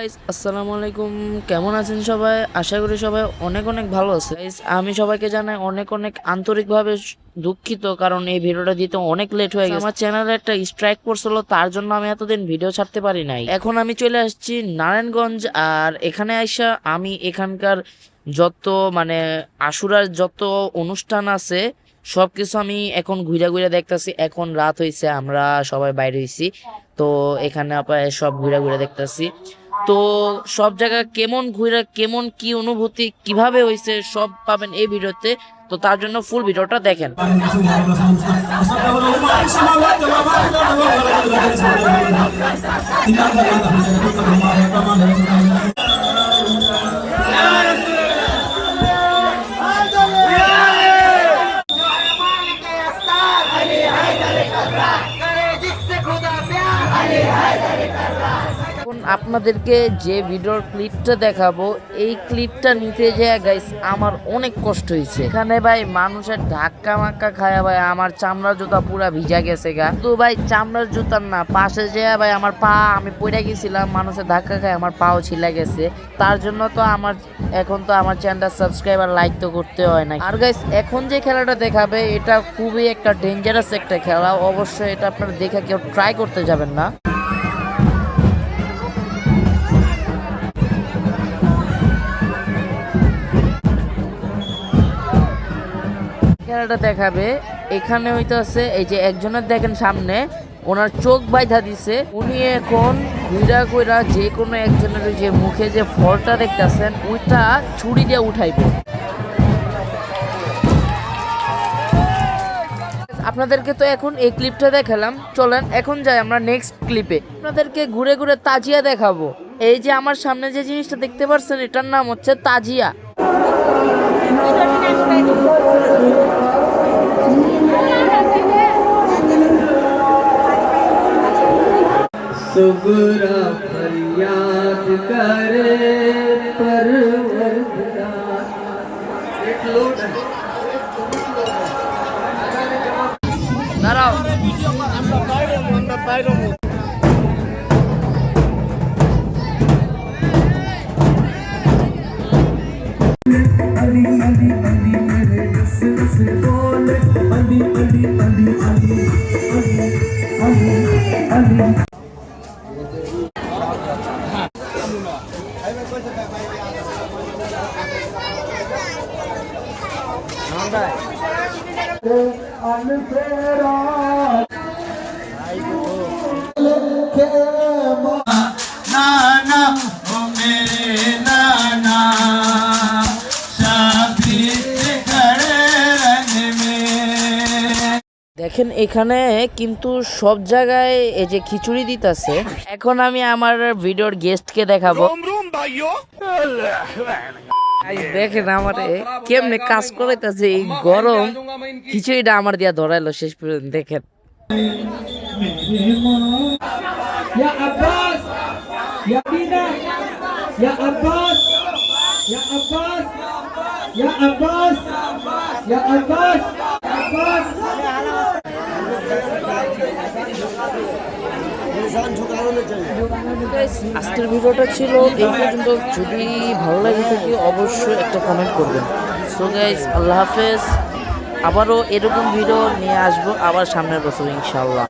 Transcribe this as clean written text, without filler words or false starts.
Guys আসসালামু আলাইকুম, কেমন আছেন সবাই? আশা করি সবাই অনেক অনেক ভালো আছে। গাইস আমি সবাইকে জানাই অনেক অনেক আন্তরিকভাবে দুঃখিত, কারণ এই ভিডিওটা দিতে অনেক লেট হয়ে গেছে। আমার চ্যানেলে একটা স্ট্রাইক পড়ছিল, তার জন্য আমি এতদিন ভিডিও ছাড়তে পারি নাই। এখন আমি চলে আসছি নারায়ণগঞ্জ, আর এখানে আইসা আমি এখানকার যত মানে আশুরার যত অনুষ্ঠান আছে সবকিছু আমি এখন ঘুরে ঘুরে দেখতেছি। এখন রাত হইছে, আমরা সবাই বাইরে হইছি, তো এখানে আপনার সব ঘুরে ঘুরে দেখতেছি। তো সব জায়গা কেমন ঘুরে, কেমন কি অনুভূতি, কিভাবে হইছে সব পাবেন এই ভিডিওতে। তো তার জন্য ফুল ভিডিওটা দেখেন। এখন আপনাদেরকে যে ভিডিওর ক্লিপটা দেখাবো, এই ক্লিপটা নিতে যেয়ে গাইস আমার অনেক কষ্ট হয়েছে। এখানে ভাই মানুষের ধাক্কা মাক্কা খায় ভাই আমার চামড়ার জুতা পুরা ভিজা গেছে গা। তো ভাই চামড়ার জুতার না, পাশে যেয়ে ভাই আমার পা, আমি পড়ে গেছিলাম, মানুষের ধাক্কা খায় আমার পাও ছিলা গেছে। তার জন্য তো আমার এখন তো আমার চ্যানেলটা সাবস্ক্রাইব আর লাইক তো করতে হয় না। আর গাইস এখন যে খেলাটা দেখাবে এটা খুবই একটা ডেঞ্জারাস একটা খেলা, অবশ্যই এটা আপনারা দেখে কেউ ট্রাই করতে যাবেন না। খেলাটা দেখাবে এখানে হইতাছে এই যে একজনের দেখেন সামনে ওনার চোখ বাইধা দিছে, উনি এখন ঘুরা ঘুরা যে কোনো একজনের যে মুখে যে ফলটা দেখতেছেন ওইটা ছুরি দিয়ে উঠাইবে। আপনাদেরকে তো এখন এই ক্লিপটা দেখালাম, চলেন এখন যাই আমরা নেক্সট ক্লিপে। আপনাদেরকে ঘুরে ঘুরে তাজিয়া দেখাবো। এই যে আমার সামনে যে জিনিসটা দেখতে পাচ্ছেন এটার নাম হচ্ছে তাজিয়া। सुगरा फरियाद करे परवरदिगार। দাঁড়াও, अली अली अली मेरे रस रस बोले अली अली अली अली अली अली अली। नाना ओ मेरे नाना দেখেন এখানে কিন্তু সব জায়গায় এই যে খিচুড়ি দিতেছে। এখন আমি আমার ভিডিওর গেস্টকে দেখাবো। দেখেন আমারে কেমনে কাজ করাইতেছে, এই গরম খিচুড়িটা আমার দিয়া ধরাইলো শেষ পর্যন্ত। দেখেন या अब्बास या बीना या अब्बास या अब्बास या अब्बास या अब्बास अब्बास। আজকের ভিডিওটা ছিল এই পর্যন্ত। যদি ভালো লাগে থাকে অবশ্যই একটা কমেন্ট করবেন। সো গাইস আল্লাহ হাফেজ, আবারও এরকম ভিডিও নিয়ে আসবো আবার সামনের বছর ইনশাআল্লাহ।